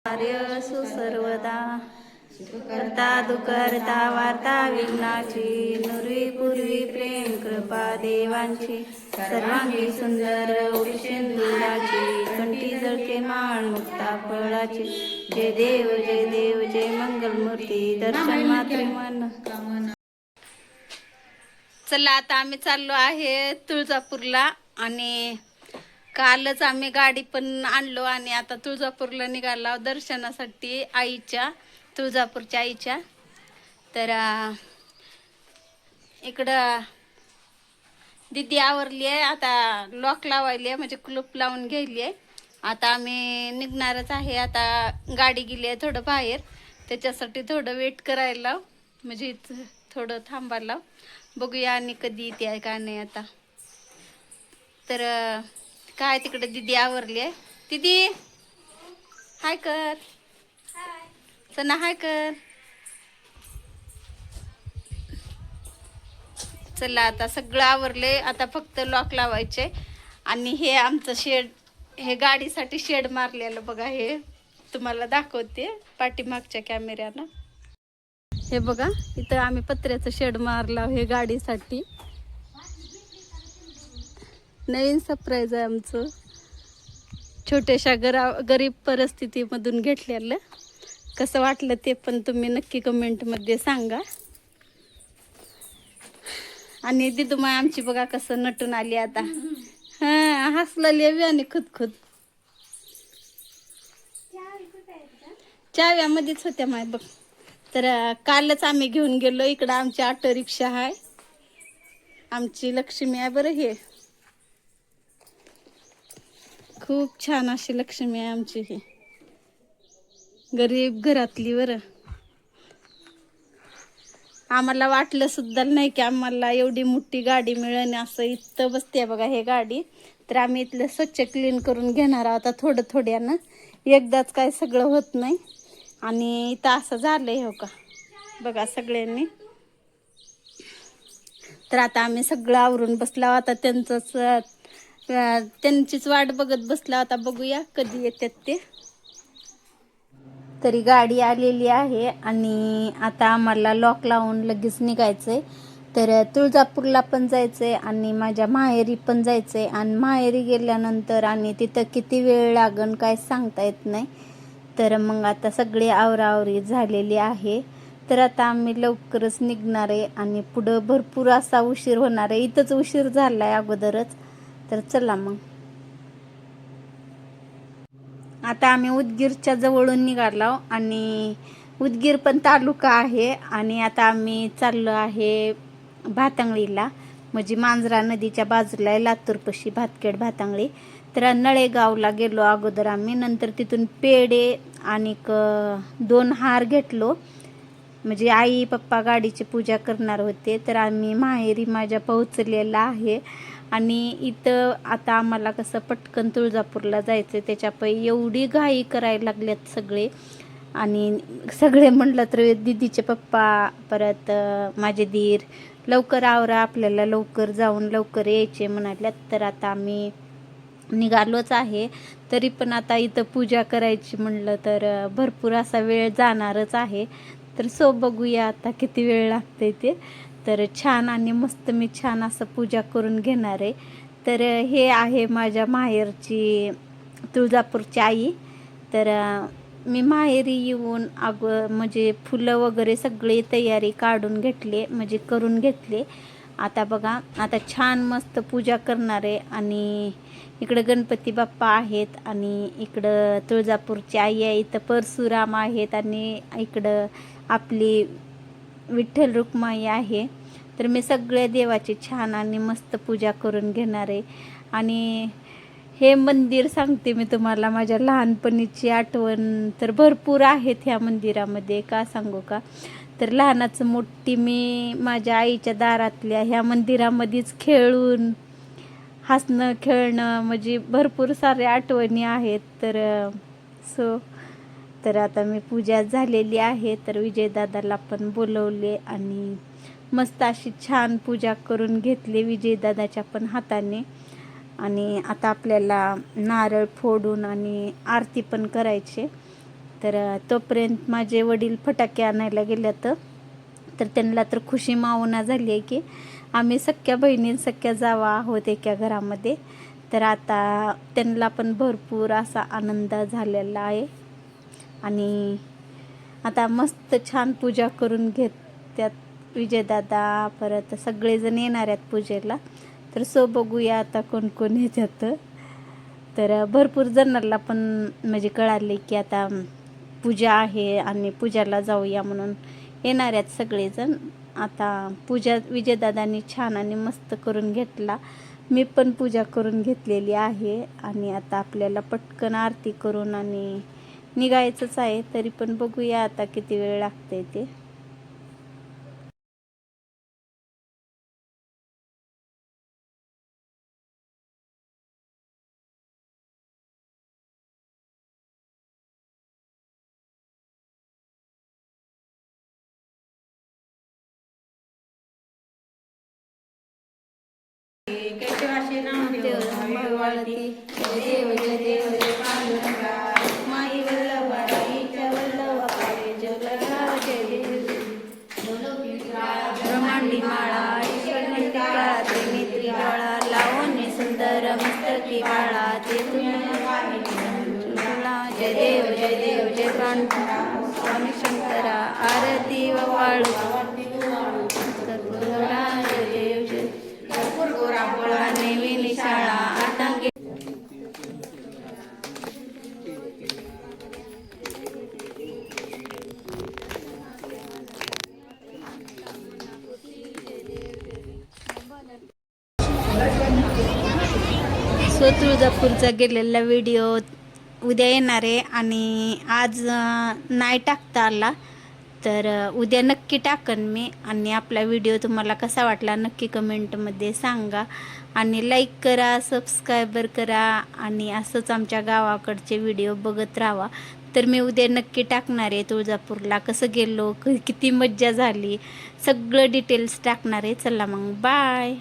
कार्य सुसर्वदा करता दुकर्ता वार्ता विघ्नाची नुरी पूर्वी प्रेम कृपा देवांची सर्वांगी सुंदर उडशेंदुराची कंठी जळके माळ मुक्ता फळाची जय देव जय मंगलमूर्ती दर्शन मात्रे मन कामना. चला आता आम्ही चाललो आहे तुळजापूरला आणि कालच आम्ही गाडी पण आणलो आणि आता तुळजापूरला निघालो दर्शनासाठी आईच्या तुळजापूरच्या आईच्या. तर इकडं दिदी आवरली आहे, आता लॉक लावायली आहे म्हणजे कुलूप लावून घ्यायली आहे. आता आम्ही निघणारच आहे. आता गाडी गेली आहे थोडं बाहेर, त्याच्यासाठी थोडं वेट करायला म्हणजे थोडं थांबायला. बघूया आणि कधी येते आहे का नाही आता. तर काय तिकडे दिदी आवरली आहे. दिदी हाय कर, सना हाय कर. चला आता सगळं आवरले, आता फक्त लॉक लावायचे. आणि हे आमचं शेड, हे गाडीसाठी शेड मारलेलं बघा, हे तुम्हाला दाखवते पाठीमागच्या कॅमेऱ्यानं. हे बघा इथं आम्ही पत्र्याचं शेड मारला हे गाडीसाठी. नवीन सरप्राईज आहे आमचं, छोट्याशा गरीब परिस्थितीमधून घेतलेलं. कसं वाटलं ते पण तुम्ही नक्की कमेंटमध्ये सांगा. आणि दिदूमाय आमची बघा कसं नटून आली आता. हा हसलेली आणि खुद चाव्यामध्येच होत्या माय बघ. तर कालच आम्ही घेऊन गेलो. इकडं आमची ऑटो रिक्षा आहे, आमची लक्ष्मी आहे बरं. हे खूप छान अशी लक्ष्मी आहे आमची, ही गरीब घरातली बरं. आम्हाला वाटलं सुद्धा नाही की आम्हाला एवढी मोठी गाडी मिळेल असं. इथं बसते बघा हे गाडी. तर आम्ही इथलं स्वच्छ क्लीन करून घेणार आहोत थोडं थोड्यानं, एकदाच काय सगळं होत नाही. आणि इथं असं झालंय हो का बघा सगळ्यांनी. तर आता आम्ही सगळं आवरून बसला आता, त्यांचीच वाट बघत बसला. आता बघूया कधी येतात ते. तरी गाडी आलेली आहे आणि आता आम्हाला लॉक लावून लगेच निघायचंय. तर तुळजापूरला पण जायचंय आणि माझ्या माहेरी पण जायचंय. आणि माहेरी गेल्यानंतर आणि तिथं किती वेळ लागन काय सांगता येत नाही. तर मग आता सगळी आवराआवरी झालेली आहे. तर आता आम्ही लवकरच निघणार आहे आणि पुढं भरपूर असा उशीर होणार आहे. इथंच उशीर झालाय अगोदरच. तर चला मग आता आम्ही उदगीरच्या जवळून निघालो आणि उदगीर पण तालुका आहे. आणि आता आम्ही चाललो आहे भातंगळीला, म्हणजे मांजरा नदीच्या बाजूला आहे, लातूरपाशी भातखेड भातंगळी. तर नळेगावला गेलो अगोदर आम्ही, नंतर तिथून पेढे आणि 2 हार घेतलो. म्हणजे आई पप्पा गाडीची पूजा करणार होते. तर आम्ही माहेरी माझ्या पोहोचलेला आहे. आणि इथं आता आम्हाला कसं पटकन तुळजापूरला जायचं, त्याच्यापै एवढी घाई करायला लागल्यात सगळे. आणि सगळे म्हटलं तर दीदीचे पप्पा परत माझे दीर, लवकर आवरा आपल्याला लवकर जाऊन लवकर यायचे म्हणाल्यात. तर आता आम्ही निघालोच आहे. तरी पण आता इथं पूजा करायची म्हणलं तर भरपूर असा वेळ जाणारच आहे. तर बघूया आता किती वेळ लागते ते. तर छान आणि मस्त मी छान असं पूजा करून घेणार आहे. तर हे आहे माझ्या माहेरची तुळजापूरची आई. तर मी माहेरी येऊन म्हणजे फुलं वगैरे सगळी तयारी काढून घेतले, म्हणजे करून घेतले. आता बघा आता छान मस्त पूजा करणार आहे. आणि इकडं गणपती बाप्पा आहेत आणि इकडं तुळजापूरची आई आहे, इथं परशुराम आहेत आणि इकडं आपली विठ्ठल रुक्माई आहे. तर मी सगळ्या देवाची छान आणि मस्त पूजा करून घेणार आहे. आणि हे मंदिर सांगते मी तुम्हाला, माझ्या लहानपणीची आठवण तर भरपूर आहेत ह्या मंदिरामध्ये, का सांगू का. तर लहानाचं मोठी मी माझ्या आईच्या दारातल्या ह्या मंदिरामध्येच खेळून हसणं खेळणं म्हणजे भरपूर साऱ्या आठवणी आहेत. तर आता मी पूजा झालेली आहे. तर विजयदादाला पण बोलवले आणि मस्त अशी छान पूजा करून घेतली विजयदादाच्या पण हाताने. आणि आता आपल्याला नारळ फोडून आणि आरती पण करायचे. तर तोपर्यंत माझे वडील फटाके आणायला गेल्यात. तर त्यांना तर खुशी मावना झाली आहे की आम्ही सख्या बहिणी सख्या जावा आहोत एका घरामध्ये. तर आता त्यांना पण भरपूर असा आनंद झालेला आहे. आणि आता मस्त छान पूजा करून घेतात विजयदादा, परत सगळेजण येणार आहेत पूजेला. तर बघूया आता कोण कोण येतात. तर भरपूर जणांना पण म्हणजे कळाले की आता पूजा आहे आणि पूजाला जाऊया म्हणून येणार आहेत सगळेजण. आता पूजा विजयदादांनी छान आणि मस्त करून घेतला. मी पण पूजा करून घेतलेली आहे आणि आता आपल्याला पटकन आरती करून आणि निघायचंच आहे. तरी पण बघूया आता किती वेळ लागते ते. देव जय देव जय पांडुरंगा माई वल्लभाईच्या वल्लभा पावे जगला जय देव. ब्रह्मांडी माळा ईश्वरनी काळाचे नेत्री बाळा लावणे सुंदर मस्तकी बाळा ते जय देव जय देव जय पांडुरंगा स्वामी शंकरा आरती वाळू जय देव जय नेवी शाळा आटांगे. तुळजापूरचा गेलेला व्हिडिओ उद्या येणार आहे आणि आज नाही टाकता आला. तर उद्या नक्की टाकन मी. आणि आपला व्हिडिओ तुम्हाला कसा वाटला नक्की कमेंटमध्ये सांगा. आणि लाईक करा, सबस्क्रायबर करा आणि असंच आमच्या गावाकडचे व्हिडिओ बघत राहा. तर मी उद्या नक्की टाकणार आहे तुळजापूरला कसं गेलो, किती मज्जा झाली, सगळं डिटेल्स टाकणार आहे. चला मग बाय.